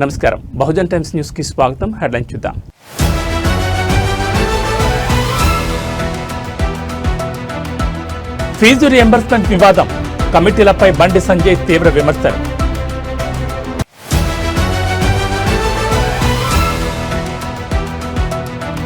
నమస్కారం. Bahujan times news కి స్వాగతం. హెడ్లైన్ చూద్దాం. ఫీజు రియంబర్స్మెంట్ వివాదం, కమిటీలపై బండి సంజయ్ తీవ్ర విమర్శలు.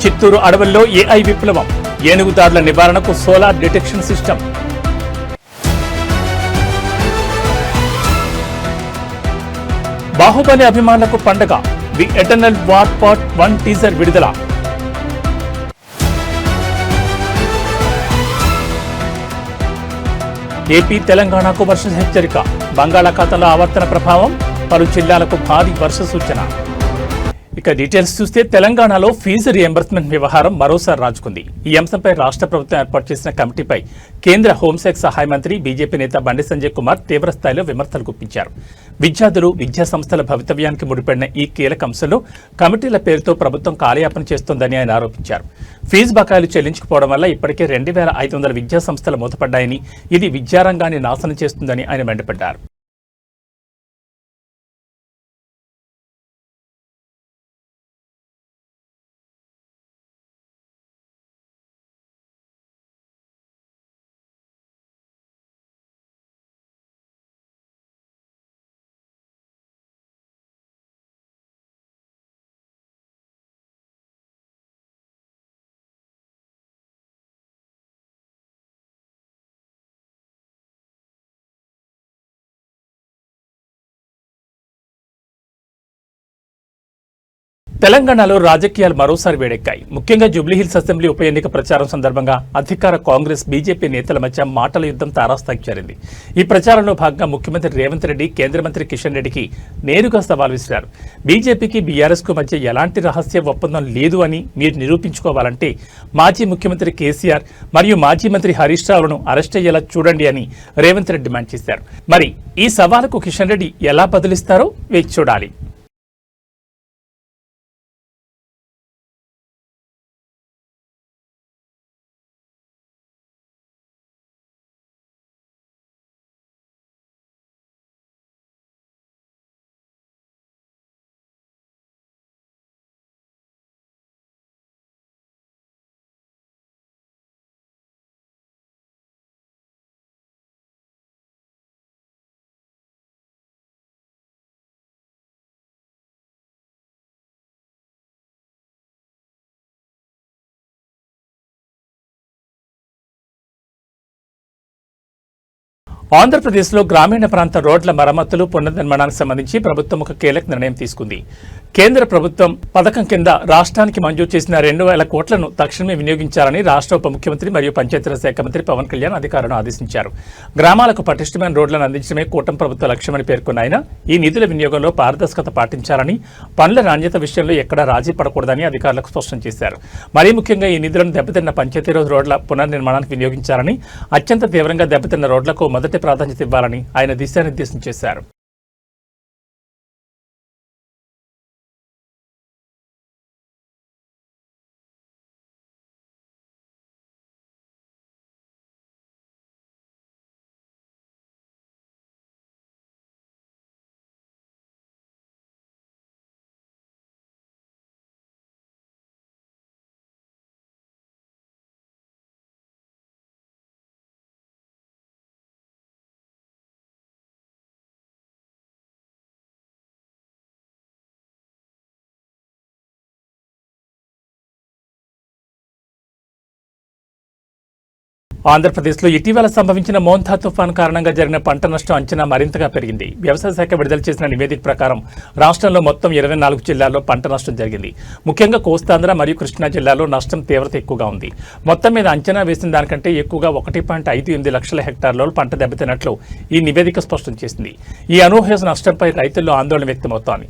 చిత్తూరు అడవుల్లో ఏఐ విప్లవం, ఏనుగుదాడుల నివారణకు సోలార్ డిటెక్షన్ సిస్టమ్. బాహుబలి అభిమానులకు పండగ, the eternal war part 1 teaser విడుదల. ఏపీ తెలంగాణకు వర్ష హెచ్చరిక, బంగాళాఖాతంలో ఆవర్తన ప్రభావం, పలు జిల్లాలకు భారీ వర్ష సూచన. ఇక డీటెయిల్స్ చూస్తే తెలంగాణలో ఫీజు రియంబర్స్మెంట్ వ్యవహారం మరోసారి రాజుకుంది. ఈ అంశంపై రాష్ట్ర ప్రభుత్వం ఏర్పాటు చేసిన కమిటీపై కేంద్ర హోంశాఖ సహాయ మంత్రి బీజేపీ నేత బండి సంజయ్ కుమార్ తీవ్రస్థాయిలో విమర్శలు గుప్పించారు. విద్యార్థులు, విద్యా సంస్థల భవితవ్యానికి ముడిపడిన ఈ కీలక అంశంలో కమిటీల పేరుతో ప్రభుత్వం కాలయాపన చేస్తోందని ఆయన ఆరోపించారు. ఫీజు బకాయిలు చెల్లించకపోవడం వల్ల ఇప్పటికే 2500 విద్యా సంస్థలు మూతపడ్డాయని, ఇది విద్యారంగాన్ని నాశనం చేస్తుందని ఆయన మండిపడ్డారు. తెలంగాణలో రాజకీయాలు మరోసారి వేడెక్కాయి. ముఖ్యంగా జూబ్లీహిల్స్ అసెంబ్లీ ఉప ఎన్నిక ప్రచారం సందర్భంగా అధికార కాంగ్రెస్, బీజేపీ నేతల మధ్య మాటల యుద్ధం తారాస్థాయికి చేరింది. ఈ ప్రచారంలో భాగంగా ముఖ్యమంత్రి రేవంత్ రెడ్డి కేంద్ర మంత్రి కిషన్ రెడ్డికి నేరుగా సవాల్ విసిరారు. బీజేపీకి, బీఆర్ఎస్ కు మధ్య ఎలాంటి రహస్య ఒప్పందం లేదు అని మీరు నిరూపించుకోవాలంటే మాజీ ముఖ్యమంత్రి కేసీఆర్ మరియు మాజీ మంత్రి హరీష్ రావును అరెస్ట్ అయ్యేలా చూడండి అని రేవంత్ రెడ్డి డిమాండ్ చేశారు. మరి ఈ సవాలుకు కిషన్ రెడ్డి ఎలా బదులిస్తారో వేచి చూడాలి. ఆంధ్రప్రదేశ్లో గ్రామీణ ప్రాంత రోడ్ల మరమ్మతులు, పునర్నిర్మాణానికి సంబంధించి ప్రభుత్వం ఒక కీలక నిర్ణయం తీసుకుంది. కేంద్ర ప్రభుత్వం పథకం కింద రాష్ట్రానికి మంజూరు చేసిన 2000 కోట్లను తక్షణమే వినియోగించాలని రాష్ట్ర ఉప ముఖ్యమంత్రి మరియు పంచాయతీరాజ్ శాఖ మంత్రి పవన్ కళ్యాణ్ అధికారులను ఆదేశించారు. గ్రామాలకు పటిష్టమైన రోడ్లను అందించడమే కూటమి ప్రభుత్వ లక్ష్యమని పేర్కొన్న ఆయన ఈ నిధుల వినియోగంలో పారదర్శకత పాటించాలని, పనుల నాణ్యత విషయంలో ఎక్కడా రాజీ పడకూడదని అధికారులకు స్పష్టం చేశారు. మరీ ముఖ్యంగా ఈ నిధులను దెబ్బతిన్న పంచాయతీరాజ్ రోడ్ల పునర్నిర్మాణానికి వినియోగించాలని, అత్యంత తీవ్రంగా దెబ్బతిన్న రోడ్లకు మొదటి ప్రాధాన్యత ఇవ్వాలని ఆయన దిశానిర్దేశం చేశారు. ఆంధ్రప్రదేశ్లో ఇటీవల సంభవించిన మోంతా తుఫాను కారణంగా జరిగిన పంట నష్టం అంచనా మరింతగా పెరిగింది. వ్యవసాయ శాఖ విడుదల చేసిన నివేదిక ప్రకారం రాష్ట్రంలో మొత్తం 24 జిల్లాల్లో పంట నష్టం జరిగింది. ముఖ్యంగా కోస్తాంధ్ర మరియు కృష్ణా జిల్లాలో నష్టం తీవ్రత ఎక్కువగా ఉంది. మొత్తం మీద అంచనా వేసిన దానికంటే ఎక్కువగా 1.58 లక్షల హెక్టార్లలో పంట దెబ్బతిన్నట్లు ఈ నివేదిక స్పష్టం చేసింది. ఈ అనూహ్య నష్టంపై రైతుల్లో ఆందోళన వ్యక్తమవుతోంది.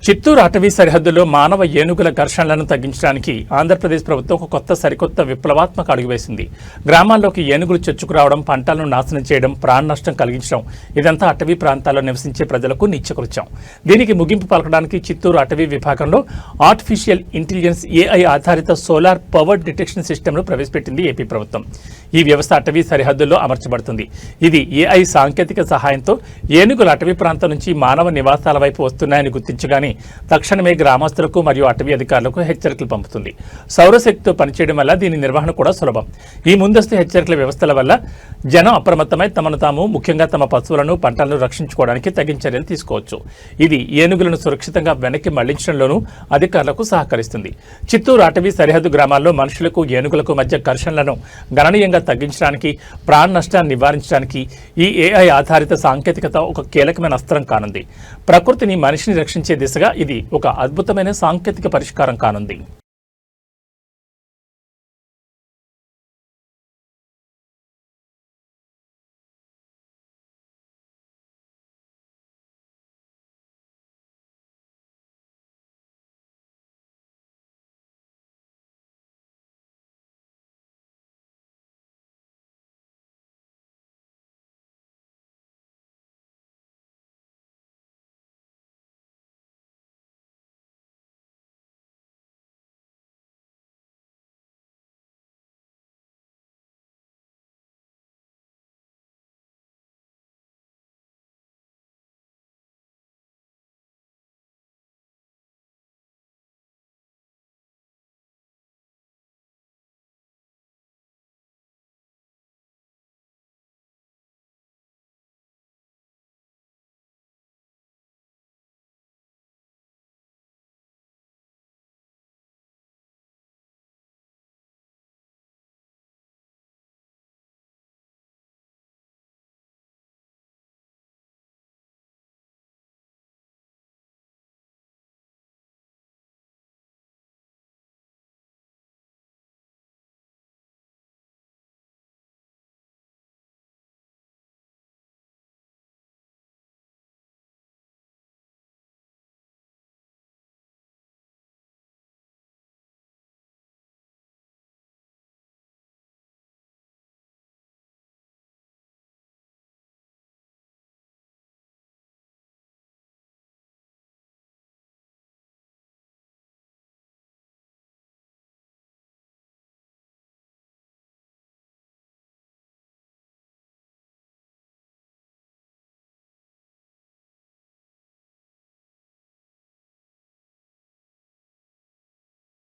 చిత్తూరు అటవీ సరిహద్దులో మానవ ఏనుగుల ఘర్షణలను తగ్గించడానికి ఆంధ్రప్రదేశ్ ప్రభుత్వం ఒక సరికొత్త విప్లవాత్మక అడుగు వేసింది. గ్రామాల్లోకి ఏనుగులు చొచ్చుకురావడం, పంటలను నాశనం చేయడం, ప్రాణ నష్టం కలిగించడం ఇదంతా అటవీ ప్రాంతాల్లో నివసించే ప్రజలకు నిత్యకృత్యం. దీనికి ముగింపు పలకడానికి చిత్తూరు అటవీ విభాగంలో ఆర్టిఫిషియల్ ఇంటెలిజెన్స్ ఏఐ ఆధారిత సోలార్ పవర్ డిటెక్షన్ సిస్టమ్ను ప్రవేశపెట్టింది ఏపీ ప్రభుత్వం. ఈ వ్యవస్థ అటవీ సరిహద్దుల్లో అమర్చబడుతుంది. ఇది ఏఐ సాంకేతిక సహాయంతో ఏనుగులు అటవీ ప్రాంతం నుంచి మానవ నివాసాల వైపు వస్తున్నాయని గుర్తించగానే తక్షణమే గ్రామస్తులకు మరియు అటవీ అధికారులకు హెచ్చరికలు పంపుతుంది. సౌరశక్తితో పనిచేయడం వల్ల దీని నిర్వహణ కూడా సులభం. ఈ ముందస్తు హెచ్చరికల వ్యవస్థల వల్ల జనం అప్రమత్తమై తమను తాము, ముఖ్యంగా తమ పశువులను, పంటలను రక్షించుకోవడానికి తగిన చర్యలు తీసుకోవచ్చు. ఇది ఏనుగులను సురక్షితంగా వెనక్కి మళ్లించడంలోనూ అధికారులకు సహకరిస్తుంది. చిత్తూరు అటవీ సరిహద్దు గ్రామాల్లో మనుషులకు, ఏనుగులకు మధ్య ఘర్షణలను గణనీయంగా తగ్గించడానికి, ప్రాణ నష్టాన్ని నివారించడానికి ఈ ఏఐ ఆధారిత సాంకేతికత ఒక కీలకమైన అస్త్రం కానుంది. ప్రకృతిని, మనిషిని రక్షించే దిశగా ఇది ఒక అద్భుతమైన సాంకేతిక పరిష్కారం కానుంది.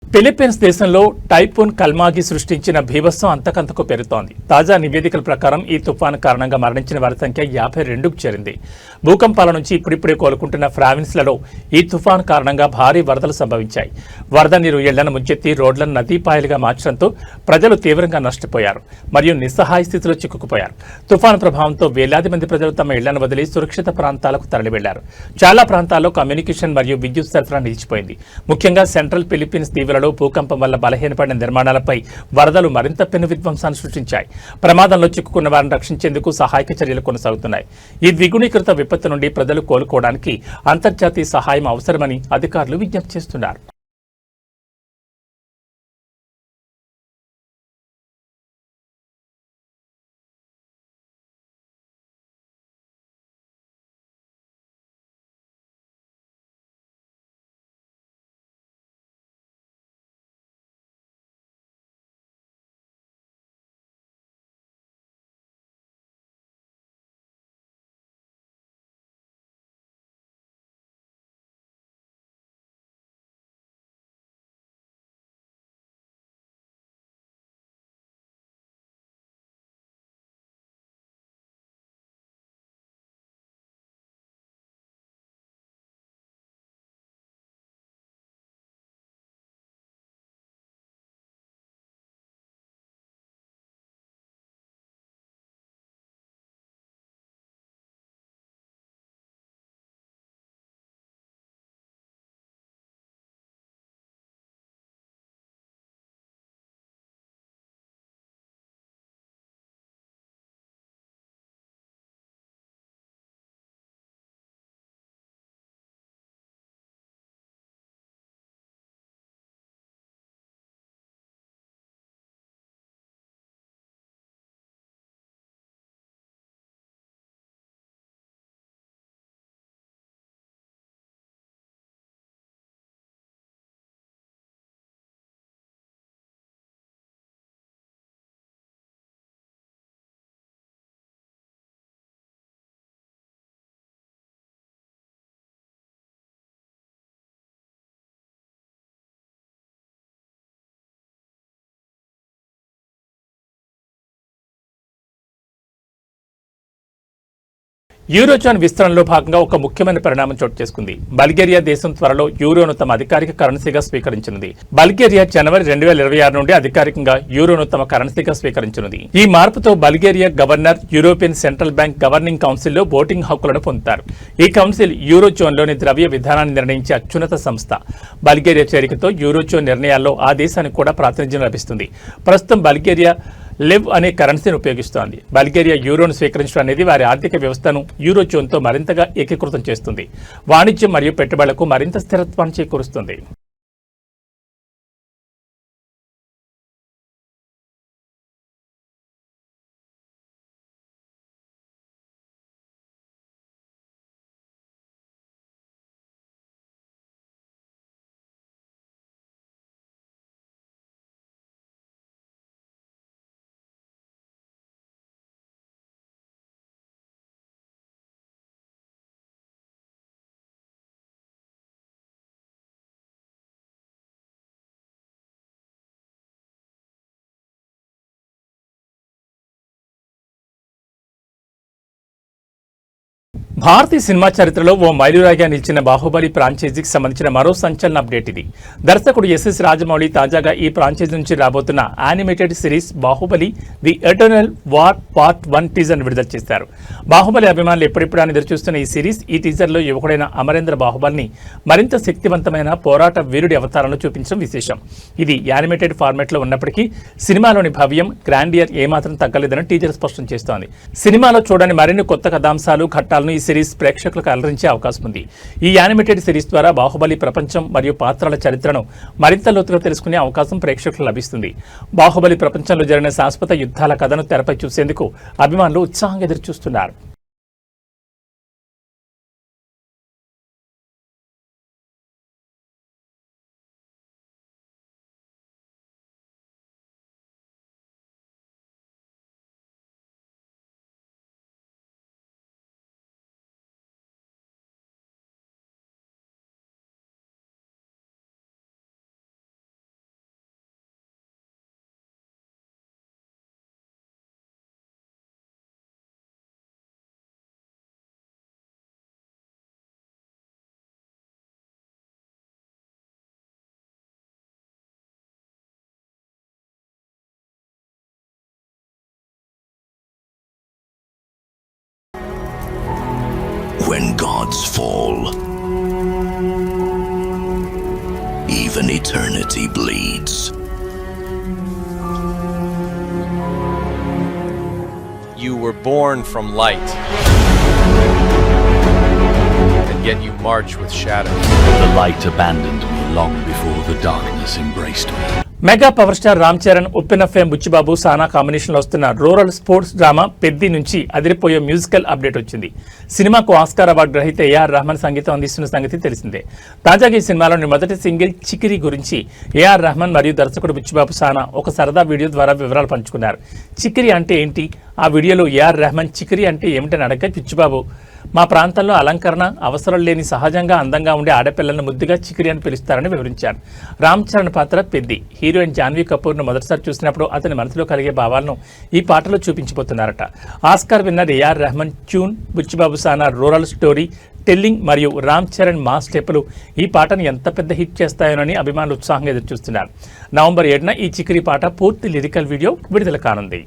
ఫిలిప్పీన్స్ దేశంలో టైఫూన్ కల్మాగి సృష్టించిన బీభత్సం అంతకంతకు పెరుగుతోంది. తాజా నివేదికల ప్రకారం ఈ తుఫాను కారణంగా మరణించిన వారి సంఖ్య 52కు చేరింది. భూకంపాల నుంచి ఇప్పుడిప్పుడే కోలుకుంటున్న ప్రావిన్స్లలో ఈ తుఫాను కారణంగా భారీ వరదలు సంభవించాయి. వరద నీరు ఇళ్లను ముంచెత్తి రోడ్లను నదీపాయలుగా మార్చడంతో ప్రజలు తీవ్రంగా నష్టపోయారు మరియు నిస్సహాయ స్థితిలో చిక్కుకుపోయారు. తుఫాను ప్రభావంతో వేలాది మంది ప్రజలు తమ ఇళ్లను వదిలి సురక్షిత ప్రాంతాలకు తరలి వెళ్లారు. చాలా ప్రాంతాల్లో కమ్యూనికేషన్ మరియు విద్యుత్ సరఫరా నిలిచిపోయింది. ముఖ్యంగా సెంట్రల్ ఫిలిప్పీన్స్ దీవులలో భూకంపం వల్ల బలహీనపడిన నిర్మాణాలపై వరదలు మరింత పెను విధ్వంసాన్ని సృష్టించాయి. ప్రమాదంలో చిక్కుకున్న వారిని రక్షించేందుకు సహాయక చర్యలు కొనసాగుతున్నాయి. ఈ ద్విగుణీకృత విపత్తు నుండి ప్రజలు కోలుకోవడానికి అంతర్జాతీయ సహాయం అవసరమని అధికారులు విజ్ఞప్తి చేస్తున్నారు. యూరోజోన్ విస్తరణలో భాగంగా ఒక ముఖ్యమైన పరిణామం చోటు చేసుకుంది. బల్గేరియా దేశం త్వరలో యూరోను తమ అధికారిక కరెన్సీగా స్వీకరించనుంది. బల్గేరియా జనవరి 2026 నుండి అధికారికంగా యూరోను తమ కరెన్సీగా స్వీకరించనుంది. ఈ మార్పుతో Bulgaria governor European central bank governing కౌన్సిల్లో ఓటింగ్ హక్కులను పొందుతారు. ఈ కౌన్సిల్ యూరోజోన్లోని ద్రవ్య విధానాన్ని నిర్ణయించే అత్యున్నత సంస్థ. బల్గేరియా చేరికతో యూరోజోన్ నిర్ణయాల్లో ఆ దేశానికి కూడా ప్రాతినిధ్యం లభిస్తుంది. ప్రస్తుతం బల్గేరియా లెవ్ అనే కరెన్సీని ఉపయోగిస్తోంది. బల్గేరియా యూరోను స్వీకరించడం అనేది వారి ఆర్థిక వ్యవస్థను యూరోజోన్తో మరింతగా ఏకీకృతం చేస్తుంది. వాణిజ్యం మరియు పెట్టుబడులకు మరింత స్థిరత్వాన్ని చేకూరుస్తుంది. భారతీయ సినిమా చరిత్రలో ఓ మైలురాయిగా నిలిచిన బాహుబలి ఫ్రాంచైజీకి సంబంధించిన మరో సంచలన అప్డేట్ ఇది. దర్శకుడు ఎస్ఎస్ రాజమౌళి తాజాగా ఈ ఫ్రాంచైజీ నుంచి రాబోతున్న animated series Baahubali the eternal war part 1 టీజర్ను విడుదల చేశారు. బాహుబలి అభిమానులు ఎప్పుడెప్పుడు అని ఎదురుచూస్తున్న ఈ సిరీస్ ఈ టీజర్లో యువకుడైన అమరేంద్ర బాహుబలిని మరింత శక్తివంతమైన పోరాట వీరుడి అవతారంలో చూపించడం విశేషం. ఇది యానిమేటెడ్ ఫార్మాట్లో ఉన్నప్పటికీ సినిమాలోని భవ్యం గ్రాండియర్ ఏమాత్రం తగ్గలేదని టీజర్ స్పష్టం చేస్తోంది. సినిమాలో చూడని మరిన్ని కొత్త కథాంశాలు ఘట్టాలను ఈ సిరీస్ ప్రేక్షకులకు అలరించే అవకాశం ఉంది. ఈ యానిమేటెడ్ సిరీస్ ద్వారా బాహుబలి ప్రపంచం మరియు పాత్రల చరిత్రను మరింత లోతుగా తెలుసుకునే అవకాశం ప్రేక్షకులకు లభిస్తుంది. బాహుబలి ప్రపంచంలో జరిగిన శాశ్వత యుద్ధాల కథను తెరపై చూసేందుకు అభిమానులు ఉత్సాహంగా ఎదురుచూస్తున్నారు. When gods fall, even eternity bleeds. You were born from light, and yet you march with shadows. The light abandoned me long before the darkness embraced me. Mega power star Ram Charan, Uppena fame Buchibabu, Sana కాంబినేషన్లో వస్తున్న rural sports drama Peddi నుంచి అదిరిపోయే musical update వచ్చింది. సినిమాకు Oscar award గ్రహీత AR Rahman సంగీతం అందిస్తున్న సంగతి తెలిసిందే. తాజాగా ఈ సినిమాలోని మొదటి సింగిల్ చికిరి గురించి ఏఆర్ రెహమాన్ మరియు దర్శకుడు బుచ్చిబాబు సానా ఒక సరదా వీడియో ద్వారా వివరాలు పంచుకున్నారు. చికిరి అంటే ఏంటి? ఆ వీడియోలో ఏఆర్ రెహమాన్ చికిరి అంటే ఏమిటని అడగ బుచ్చిబాబు, మా ప్రాంతంలో అలంకరణ అవసరం లేని సహజంగా అందంగా ఉండే ఆడపిల్లలను ముద్దుగా చికిరి అని పిలుస్తారని వివరించారు. రామ్ చరణ్ పాత్ర పెద్ది. హీరోయిన్ జాన్వీ కపూర్ను మొదటిసారి చూసినప్పుడు అతని మనసులో కలిగే భావాలను ఈ పాటలో చూపించబోతున్నారట. Oscar winner AR Rahman tune, Buchi Babu Sana rural story telling మరియు రామ్ చరణ్ మాస్ స్టెప్పులు ఈ పాటను ఎంత పెద్ద హిట్ చేస్తాయోనని అభిమానులు ఉత్సాహంగా ఎదురుచూస్తున్నారు. నవంబర్ 7న ఈ చికిరి పాట పూర్తి లిరికల్ వీడియో విడుదల కానుంది.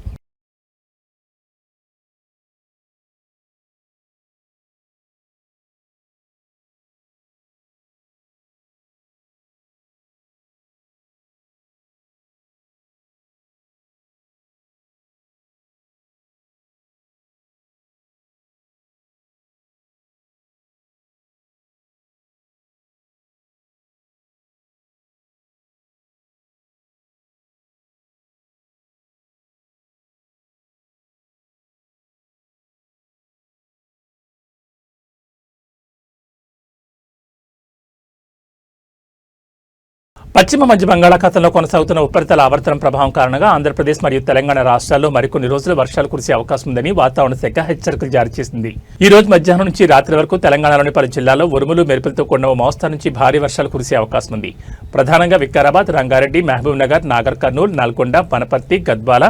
పశ్చిమ మధ్య బంగాళాఖాతంలో కొనసాగుతున్న ఉపరితల ఆవర్తనం ప్రభావం కారణంగా ఆంధ్రప్రదేశ్ మరియు తెలంగాణ రాష్ట్రాల్లో మరికొన్ని రోజులు వర్షాలు కురిసే అవకాశం ఉందని వాతావరణ శాఖ హెచ్చరికలు జారీ చేసింది. ఈ రోజు మధ్యాహ్నం నుంచి రాత్రి వరకు తెలంగాణలోని పలు జిల్లాల్లో ఉరుములు మెరుపులతో కూడిన మోస్తరు నుంచి భారీ వర్షాలు కురిసే అవకాశం ఉంది. ప్రధానంగా వికారాబాద్, రంగారెడ్డి, మహబూబ్ నగర్, నాగర్ కర్నూల్, నల్గొండ, వనపర్తి, గద్వాల,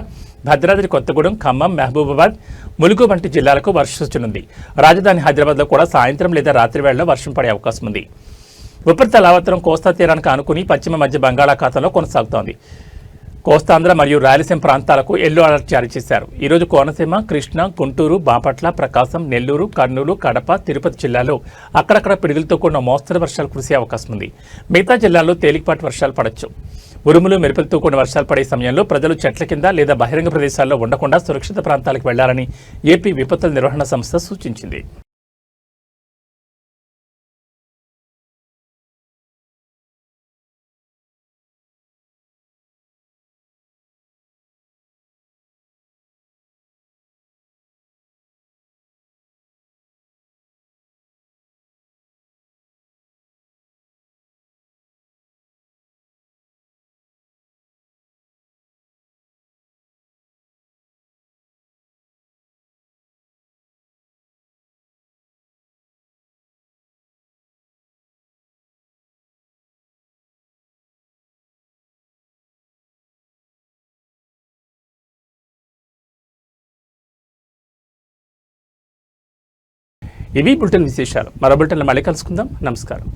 భద్రాద్రి కొత్తగూడెం, ఖమ్మం, మహబూబాబాద్, ములుగు వంటి జిల్లాలకు వర్షం సూచనుంది. రాజధాని హైదరాబాద్లో కూడా సాయంత్రం లేదా రాత్రి వేళల్లో వర్షం పడే అవకాశం ఉంది. ఉపరితల ఆవర్తనం కోస్తా తీరానికి ఆనుకుని పశ్చిమ మధ్య బంగాళాఖాతంలో కొనసాగుతోంది. కోస్తాంధ్ర మరియు రాయలసీమ ప్రాంతాలకు ఎల్లో అలర్ట్ జారీ చేశారు. ఈరోజు కోనసీమ, కృష్ణా, గుంటూరు, బాపట్ల, ప్రకాశం, నెల్లూరు, కర్నూలు, కడప, తిరుపతి జిల్లాల్లో అక్కడక్కడ పిడుగులతో కూడిన మోస్తరు వర్షాలు కురిసే అవకాశం ఉంది. మిగతా జిల్లాల్లో తేలికపాటి వర్షాలు పడవచ్చు. ఉరుములు, మెరుపులతో కూడిన వర్షాలు పడే సమయంలో ప్రజలు చెట్ల కింద లేదా బహిరంగ ప్రదేశాల్లో ఉండకుండా సురక్షిత ప్రాంతాలకు వెళ్లాలని ఏపీ విపత్తుల నిర్వహణ సంస్థ సూచించింది. ఇవి బులెటిన్ విశేషాలు. మరో బులెటిన్లో మళ్ళీ కలుసుకుందాం. నమస్కారం.